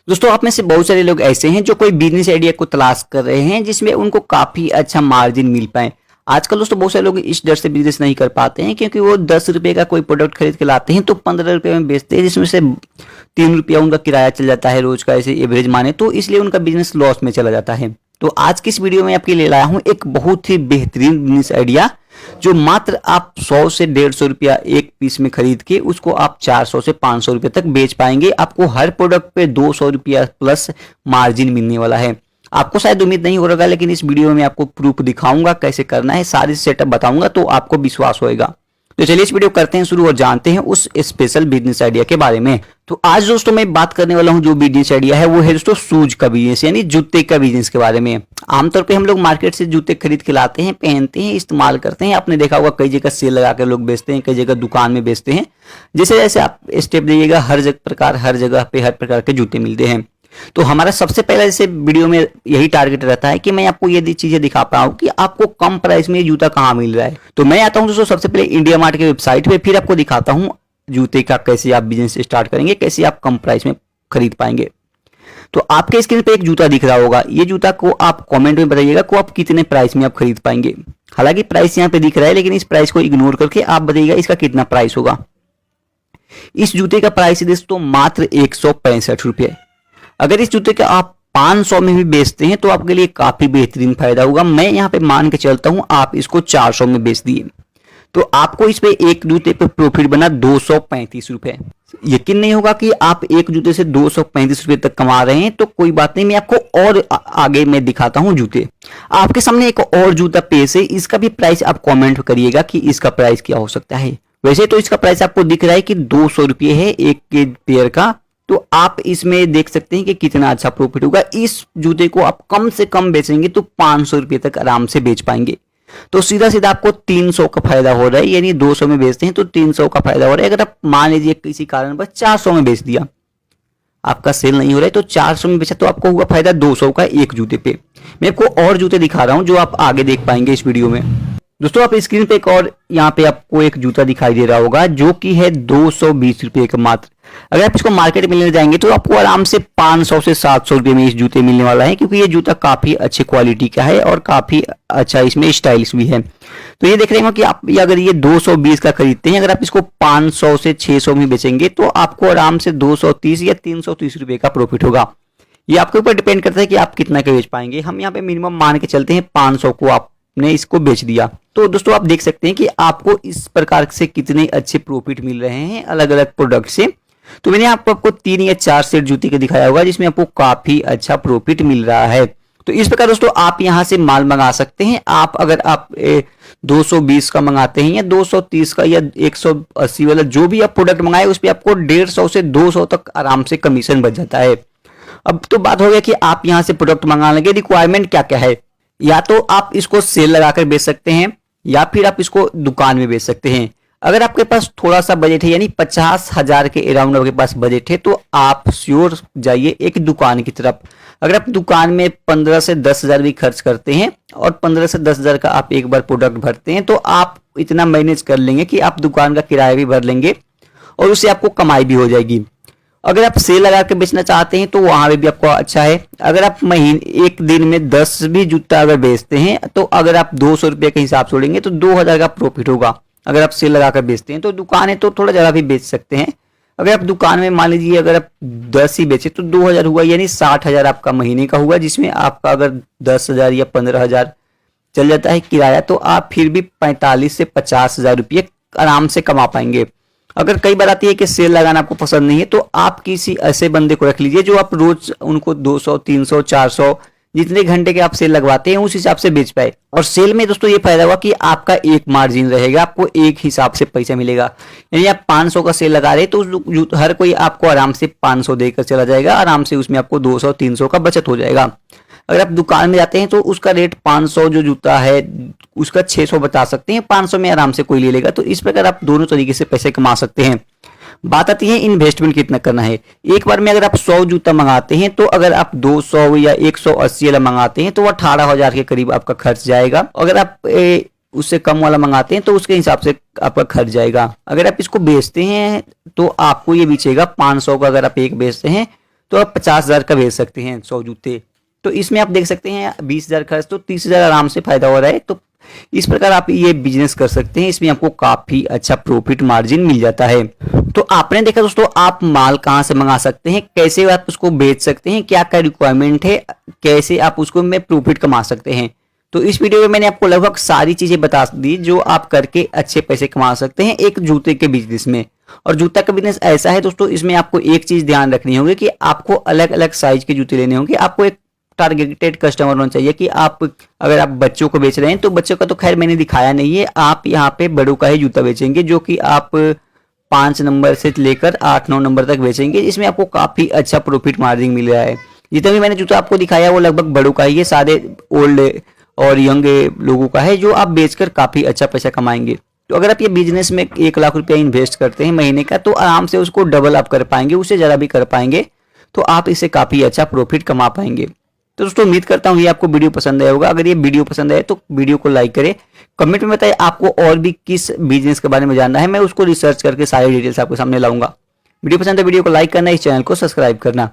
दोस्तों आप में से बहुत सारे लोग ऐसे हैं जो कोई बिजनेस आइडिया को तलाश कर रहे हैं जिसमें उनको काफी अच्छा मार्जिन मिल पाए। आजकल दोस्तों बहुत सारे लोग इस डर से बिजनेस नहीं कर पाते हैं क्योंकि वो 10 रुपए का कोई प्रोडक्ट खरीद के लाते हैं तो 15 रुपए में बेचते हैं, जिसमें से 3 रुपया उनका किराया चल जाता है रोज का, ऐसे एवरेज माने तो, इसलिए उनका बिजनेस लॉस में चला जाता है। तो आज की इस वीडियो में आपके लिए लाया हूं एक बहुत ही बेहतरीन बिजनेस आइडिया जो मात्र आप 100 से 150 रुपया एक पीस में खरीद के उसको आप 400 से 500 रुपये तक बेच पाएंगे। आपको हर प्रोडक्ट पे 200 रुपया प्लस मार्जिन मिलने वाला है। आपको शायद उम्मीद नहीं हो रहा, लेकिन इस वीडियो में आपको प्रूफ दिखाऊंगा कैसे करना है, सारी सेटअप बताऊंगा तो आपको विश्वास होएगा। तो चलिए इस वीडियो करते हैं शुरू और जानते हैं उस स्पेशल बिजनेस आइडिया के बारे में। तो आज दोस्तों मैं बात करने वाला हूं जो बिजनेस आइडिया है वो है दोस्तों शूज का बिजनेस, यानी जूते का बिजनेस के बारे में। आमतौर पे हम लोग मार्केट से जूते खरीद के लाते हैं, पहनते हैं, इस्तेमाल करते हैं। आपने देखा होगा कई जगह सेल लगा कर लोग बेचते हैं, कई जगह दुकान में बेचते हैं। जैसे जैसे आप स्टेप दीजिएगा हर जगह पे हर प्रकार के जूते मिलते हैं। तो हमारा सबसे पहला जैसे वीडियो में यही टारगेट रहता है कि मैं आपको ये चीजें दिखा पाऊं कि आपको कम प्राइस में ये जूता कहाँ मिल रहा है। तो मैं आता हूं दोस्तों सबसे पहले इंडिया मार्ट के वेबसाइट पे, फिर आपको दिखाता हूं जूते का कैसे आप बिजनेस स्टार्ट करेंगे, कैसे आप कम प्राइस में खरीद पाएंगे। तो आपके स्क्रीन पे एक जूता दिख रहा होगा, ये जूता को आप कमेंट में बताइएगा को आप कितने प्राइस में आप खरीद पाएंगे। हालांकि प्राइस यहाँ पे दिख रहा है लेकिन इस प्राइस को इग्नोर करके आप बताइएगा इसका कितना प्राइस होगा। इस जूते का प्राइस है दोस्तों मात्र 165 रुपये। अगर इस जूते का आप 500 में भी बेचते हैं तो आपके लिए काफी बेहतरीन फायदा होगा। मैं यहाँ पे मान के चलता हूं आप इसको 400 में बेच दिए तो आपको इस पे एक जूते पे प्रॉफिट बना 235 रुपए। यकीन नहीं होगा कि आप एक जूते से 235 रुपए तक कमा रहे हैं, तो कोई बात नहीं, मैं आपको और आगे मैं दिखाता हूं जूते। आपके सामने एक और जूता पेश है, इसका भी प्राइस आप कॉमेंट करिएगा कि इसका प्राइस क्या हो सकता है। वैसे तो इसका प्राइस आपको दिख रहा है कि 200 रुपये है एक के पेयर का, तो आप इसमें देख सकते हैं कि कितना अच्छा प्रॉफिट होगा। इस जूते को आप कम से कम बेचेंगे तो 500 रुपये तक आराम से बेच पाएंगे। तो सीधा सीधा आपको 300 का फायदा हो रहा है, यानी 200 में बेचते हैं तो 300 का फायदा हो रहा है। अगर आप मान लीजिए किसी कारणवश 400 में बेच दिया, आपका सेल नहीं हो रहा है तो 400 में बेचा तो आपको हुआ फायदा 200 का एक जूते पे। मैं आपको और जूते दिखा रहा हूं जो आप आगे देख पाएंगे इस वीडियो में। दोस्तों आप स्क्रीन पे एक और यहाँ पे आपको एक जूता दिखाई दे रहा होगा जो कि है 220 रुपये का मात्र। अगर आप इसको मार्केट में लेने जाएंगे तो आपको आराम से 500 से 700 रुपये में इस जूते मिलने वाला है, क्योंकि ये जूता काफी अच्छी क्वालिटी का है और काफी अच्छा इसमें स्टाइलिश भी है। तो ये देख रहे हैं कि आप अगर ये 220 का खरीदते हैं, अगर आप इसको 500 से 600 में बेचेंगे तो आपको आराम से 230 या 330 रुपये का प्रॉफिट होगा। ये आपके ऊपर डिपेंड करता है कि आप कितना का बेच पाएंगे। हम यहाँ पे मिनिमम मान के चलते हैं 500 को आपने इसको बेच दिया। तो दोस्तों आप देख सकते हैं कि आपको इस प्रकार से कितने अच्छे प्रॉफिट मिल रहे हैं अलग अलग प्रोडक्ट से। तो मैंने आपको 3 या 4 सेट जूते के दिखाया होगा जिसमें आपको काफी अच्छा प्रॉफिट मिल रहा है। तो इस प्रकार दोस्तों आप यहां से माल मंगा सकते हैं। आप अगर आप 220 का मंगाते हैं या 230 का या 180 वाला जो भी आप प्रोडक्ट मंगाए उस पर आपको 150 से 200 तक आराम से कमीशन बच जाता है। अब तो बात हो गया कि आप यहां से प्रोडक्ट मंगाने के रिक्वायरमेंट क्या क्या है। या तो आप इसको सेल लगाकर बेच सकते हैं या फिर आप इसको दुकान में बेच सकते हैं। अगर आपके पास थोड़ा सा बजट है, यानी 50,000 के अराउंड आपके पास बजट है, तो आप श्योर जाइए एक दुकान की तरफ। अगर आप दुकान में 15 से 10,000 भी खर्च करते हैं और 15 से 10,000 का आप एक बार प्रोडक्ट भरते हैं तो आप इतना मैनेज कर लेंगे कि आप दुकान का किराया भी भर लेंगे और उससे आपको कमाई भी हो जाएगी। अगर आप सेल लगा के बेचना चाहते हैं तो वहां पे भी आपको अच्छा है। अगर आप महीने एक दिन में 10 भी जूता अगर बेचते हैं तो अगर आप 200 रुपये के हिसाब छोड़ेंगे तो 2000 का प्रॉफिट होगा। अगर आप सेल लगाकर बेचते हैं तो दुकान है तो थोड़ा ज़्यादा भी बेच सकते हैं। अगर आप दुकान में मान लीजिए अगर आप 10 ही बेचे तो 2000 हुआ, यानी 60,000 आपका महीने का हुआ, जिसमें आपका अगर 10,000 या 15,000 चल जाता है किराया तो आप फिर भी 45 से 50,000 रुपये आराम से कमा पाएंगे। अगर कई बार आती है कि सेल लगाना आपको पसंद नहीं है तो आप किसी ऐसे बंदे को रख लीजिए जो आप रोज उनको 200, 300, 400 जितने घंटे के आप सेल लगवाते हैं उस हिसाब से बेच पाए। और सेल में दोस्तों ये फायदा हुआ कि आपका एक मार्जिन रहेगा, आपको एक हिसाब से पैसा मिलेगा। यानी आप 500 का सेल लगा रहे हैं तो हर कोई आपको आराम से 500 देकर चला जाएगा, आराम से उसमें आपको 200, 300 का बचत हो जाएगा। अगर आप दुकान में जाते हैं तो उसका रेट 500 जो जूता है उसका 600 बता सकते हैं, 500 में आराम से कोई ले लेगा। तो इस प्रकार आप दोनों तरीके से पैसे कमा सकते हैं। बात आती है इन्वेस्टमेंट कितना करना है। एक बार में अगर आप 100 जूता मंगाते हैं तो अगर आप 200 या 180 वाला मंगाते हैं तो 18,000 के करीब आपका खर्च जाएगा। अगर आप उससे कम वाला मंगाते हैं तो उसके हिसाब से आपका खर्च जाएगा। अगर आप इसको बेचते हैं तो आपको ये बेचेगा 500 का, अगर आप एक बेचते हैं तो आप 50,000 का बेच सकते हैं 100 जूते। तो इसमें आप देख सकते हैं 20,000 खर्च तो 30,000 आराम से फायदा हो रहा है। तो इस प्रकार आप ये बिजनेस कर सकते हैं, इसमें आपको काफी अच्छा प्रॉफिट मार्जिन मिल जाता है। तो आपने देखा दोस्तों आप माल कहाँ से मंगा सकते हैं, कैसे आप उसको बेच सकते हैं, क्या क्या रिक्वायरमेंट है, कैसे आप उसको में प्रॉफिट कमा सकते हैं। तो इस वीडियो में मैंने आपको लगभग सारी चीजें बता दी जो आप करके अच्छे पैसे कमा सकते हैं एक जूते के बिजनेस में। और जूता का बिजनेस ऐसा है दोस्तों, इसमें आपको एक चीज ध्यान रखनी होगी कि आपको अलग अलग साइज के जूते लेने होंगे। आपको एक टारगेटेड कस्टमर होना चाहिए कि आप अगर आप बच्चों को बेच रहे हैं तो बच्चों का तो खैर मैंने दिखाया नहीं है, आप यहाँ पे बड़ों का ही जूता बेचेंगे जो कि आप 5 नंबर से लेकर 8-9 नंबर तक बेचेंगे। इसमें आपको काफी अच्छा प्रॉफिट मार्जिन मिल रहा है। जितना भी मैंने जूता आपको दिखाया वो लगभग बड़ों का ही है, सारे ओल्ड और यंग लोगों का है जो आप बेचकर काफी अच्छा पैसा कमाएंगे। तो अगर आप ये बिजनेस में 1 लाख रुपया इन्वेस्ट करते हैं महीने का तो आराम से उसको डबल आप कर पाएंगे, उससे ज़्यादा भी कर पाएंगे। तो आप इससे काफ़ी अच्छा प्रॉफिट कमा पाएंगे। तो दोस्तों उम्मीद करता हूँ ये आपको वीडियो पसंद आया होगा। अगर ये वीडियो पसंद आए तो वीडियो को लाइक करें, कमेंट में बताएं आपको और भी किस बिजनेस के बारे में जानना है, मैं उसको रिसर्च करके सारी डिटेल्स आपके सामने लाऊंगा। वीडियो पसंद है वीडियो को लाइक करना, इस चैनल को सब्सक्राइब करना।